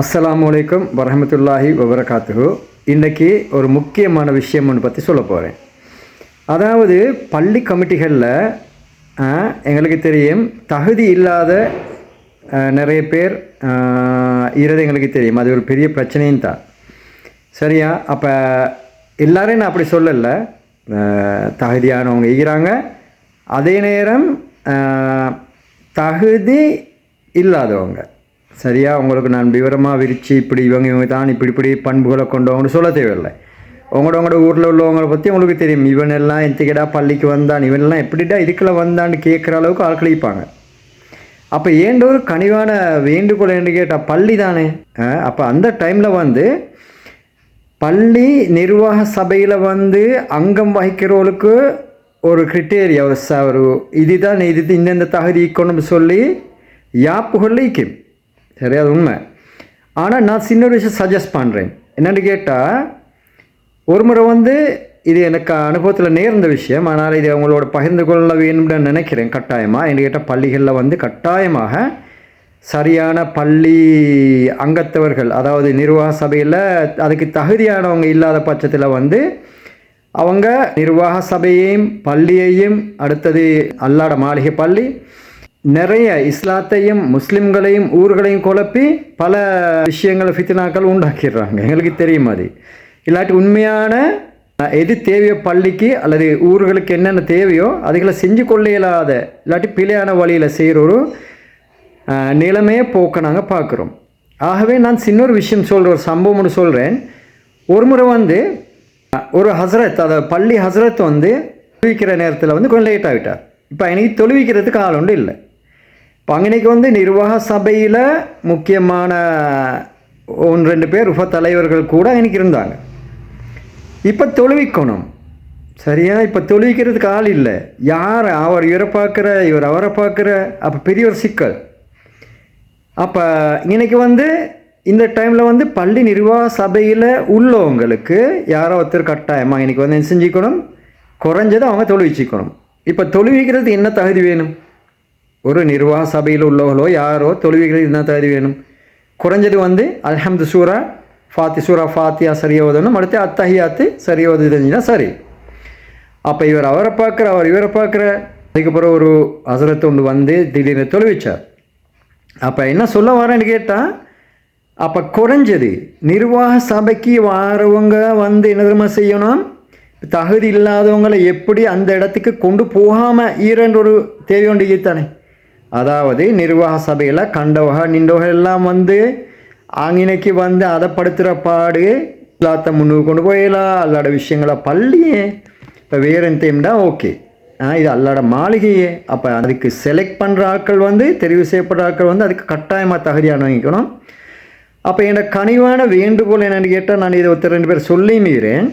அஸ்ஸலாமு அலைக்கும் வரஹமத்துல்லாஹி வபரகாத்துஹு. இன்றைக்கி ஒரு முக்கியமான விஷயம் ஒன்று பற்றி சொல்ல போகிறேன். அதாவது பள்ளி கமிட்டிகளில் எங்களுக்கு தெரியும் தகுதி இல்லாத நிறைய பேர் இருக்கிறது எங்களுக்கு தெரியும். அது ஒரு பெரிய பிரச்சனையும் தான். சரியா? அப்போ எல்லோரும் நான் அப்படி சொல்லலை, தகுதியானவங்க இருக்கிறாங்க. அதே நேரம் தகுதி இல்லாதவங்க. சரியா? உங்களுக்கு நான் விவரமாக விரித்து இப்படி இவங்க தான் இப்படி பண்புகளை கொண்டவங்கன்னு சொல்ல தேவையில்லை. உங்களோட ஊரில் உள்ளவங்களை பற்றி உங்களுக்கு தெரியும். இவனெல்லாம் எத்திக்கடா பள்ளிக்கு வந்தான், இவனெல்லாம் எப்படிடா இதுக்குள்ள வந்தான்னு கேட்குற அளவுக்கு ஆட்களிப்பாங்க. அப்போ ஏண்ட ஒரு கனிவான வேண்டுகோள் என்று கேட்டால் பள்ளி தானே. அப்போ அந்த டைமில் பள்ளி நிர்வாக சபையில் அங்கம் வகிக்கிறவங்களுக்கு ஒரு கிரிட்டேரியா, ஒரு இதுதான் இது இந்தந்த தகுதி கொண்டு சொல்லி யாப்புகள் ஈக்கும். சரி, அது உண்மை. ஆனால் நான் சின்ன ஒரு விஷயம் சஜஸ்ட் பண்ணுறேன். என்னென்னு கேட்டால், ஒரு முறை இது எனக்கு அனுபவத்தில் நேர்ந்த விஷயம். ஆனால் இது அவங்களோட பகிர்ந்து கொள்ள வேணும்னு நினைக்கிறேன். கட்டாயமாக என்று கேட்டால் பள்ளிகளில் கட்டாயமாக சரியான பள்ளி அங்கத்தவர்கள், அதாவது நிர்வாக சபையில் அதுக்கு தகுதியானவங்க இல்லாத பட்சத்தில் அவங்க நிர்வாக சபையையும் பள்ளியையும், அடுத்தது அல்லாட மாளிகை பள்ளி, நிறைய இஸ்லாத்தையும் முஸ்லிம்களையும் ஊர்களையும் குழப்பி பல விஷயங்களை ஃபித்னாக்கள் உண்டாக்கிடுறாங்க. எங்களுக்கு தெரியும். அது இல்லாட்டி உண்மையான எது தேவையோ பள்ளிக்கு அல்லது ஊர்களுக்கு என்னென்ன தேவையோ அதுகளை செஞ்சு கொள்ள இயலாத, இல்லாட்டி பிழையான வழியில் செய்கிற ஒரு நிலைமையை போக்க நாங்கள் பார்க்குறோம். ஆகவே நான் சின்ன ஒரு விஷயம் சொல்கிற ஒரு சம்பவம் ஒன்று சொல்கிறேன். ஒரு முறை ஒரு ஹசரத், அதாவது பள்ளி ஹசரத் தொழுவிக்கிற நேரத்தில் கொஞ்சம் லேட் ஆகிட்டார். இப்போ எனக்கு தொழுவிக்கிறதுக்கு ஆள் ஒன்று இல்லை. இப்போ அங்கனைக்கு நிர்வாக சபையில் முக்கியமான 1-2 பேர் உப தலைவர்கள் கூட எனக்கு இருந்தாங்க. இப்போ தொழுவிக்கணும். சரியா? இப்போ தொழுவிக்கிறதுக்கு ஆள் இல்லை. யார் அவர் இவரை பார்க்குற, இவர் அவரை பார்க்குற, அப்போ பெரிய ஒரு சிக்கல். அப்போ இன்னைக்கு இந்த டைமில் பள்ளி நிர்வாக சபையில் உள்ளவங்களுக்கு யாரோ ஒருத்தர் கட்டாயமாக இன்னைக்கு என்ன செஞ்சுக்கணும், குறைஞ்சதை அவங்க தொழுவிச்சிக்கணும். இப்போ தொழுவிக்கிறது என்ன தகுதி வேணும்? ஒரு நிர்வாக சபையில் உள்ளவர்களோ யாரோ தொழுவிக்கிறது என்ன தகுதி வேணும்? குறைஞ்சது அல்ஹம்து சூரா ஃபாத்தியா சரியாக ஓதணும். அடுத்து அத்தஹியாத்து சரியாக ஓது தெரிஞ்சுன்னா சரி. அப்போ இவர் அவரை பார்க்குற, அவர் இவரை பார்க்குற. அதுக்கப்புறம் ஒரு ஹசரத் ஒன்று திடீர்னு தொழுவிச்சார். அப்போ என்ன சொல்ல வரேன்னு கேட்டால், அப்போ குறைஞ்சது நிர்வாக சபைக்கு வாரவங்க என்ன தெரியுமா செய்யணும், தகுதி இல்லாதவங்களை எப்படி அந்த இடத்துக்கு கொண்டு போகாமல் ஈரன்ற ஒரு தேவையொன்று தானே. அதாவது நிர்வாக சபையில் கண்டவக நின்றவக எல்லாம் ஆங்கினைக்கு அதை படுத்துகிற பாடு எல்லாத்த முன்னுக்கு கொண்டு போயலாம். அல்லாட விஷயங்களை பள்ளியே இப்போ வேறு தேம்டா ஓகே, இது அல்லாட மாளிகையே. அப்போ அதுக்கு செலக்ட் பண்ணுற ஆட்கள் தெரிவு செய்யப்படுற ஆட்கள் அதுக்கு கட்டாயமாக தகுதியான வாங்கிக்கணும். அப்போ என்னோட கனிவான வேண்டுகோள் என்னென்னு கேட்டால், நான் இதை 1-2 பேர் சொல்லி மீறேன்.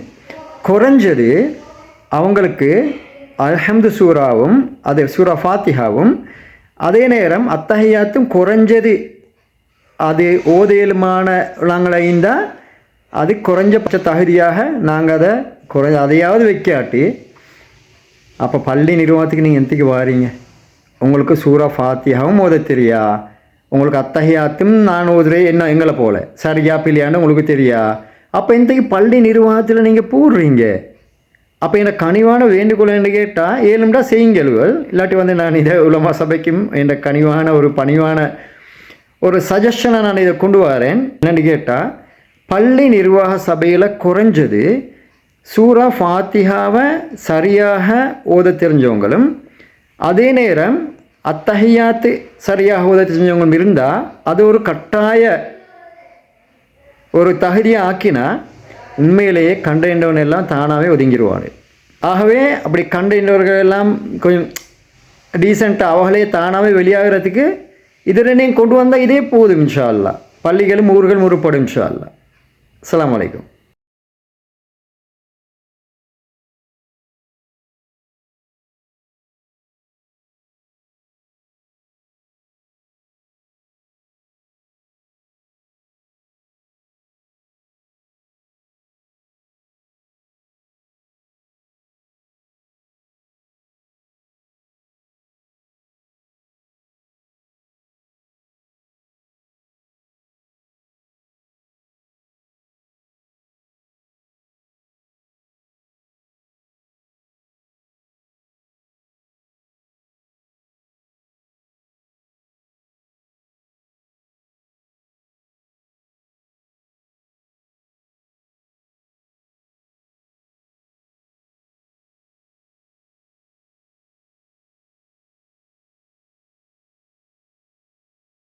குறைஞ்சது அவங்களுக்கு அல்ஹம்து சூராவும் அது சூரா ஃபாத்திஹாவும் அதே நேரம் அத்தஹியாத்தும் குறைஞ்சது அது ஓதேலுமான நாங்களைந்தால் அது குறைஞ்சபட்ச தகுதியாக நாங்கள் அதை அதையாவது வைக்காட்டி, அப்போ பள்ளி நிர்வாகத்துக்கு நீங்கள் எந்தக்கு வாரீங்க? உங்களுக்கு சூரா ஃபாத்திஹாவும் ஓத தெரியா, உங்களுக்கு அத்தஹியாத்தும் நான் ஓதுறேன் என்ன எங்களை போல் சரியா பிள்ளையான்னு உங்களுக்கு தெரியா, அப்போ இன்றைக்கு பள்ளி நிர்வாகத்தில் நீங்கள் போடுறீங்க. அப்போ எனக்கு கனிவான வேண்டுகோள் என்று கேட்டால் ஏழும்டா செய்யுங்கள். இல்லாட்டி நான் இதை உலமா சபைக்கும் என்ற கனிவான ஒரு பணிவான ஒரு சஜஷனை நான் இதை கொண்டு வரேன். என்னென்னு கேட்டால், பள்ளி நிர்வாக சபையில் குறைஞ்சது சூரா ஃபாத்திஹாவை சரியாக ஓத தெரிஞ்சவங்களும் அதே நேரம் அத்தஹியாத்து சரியாக ஓத தெரிஞ்சவங்களும் இருந்தால் அது ஒரு கட்டாய ஒரு தகுதியை ஆக்கினா உண்மையிலேயே கண்டறிந்தவன் எல்லாம் தானாகவே ஒதுங்கிடுவார். ஆகவே அப்படி கண்டறிந்தவர்கள் எல்லாம் கொஞ்சம் டீசெண்டாக அவர்களே தானாகவே வெளியாகிறதுக்கு இது 2ஐயும் கொண்டு வந்தால் இதே போதும். இன்ஷா அல்லாஹ் பள்ளிகளும் ஊர்களும் உருப்படும். இன்ஷா அல்லாஹ். அஸ்ஸலாமு அலைக்கும்.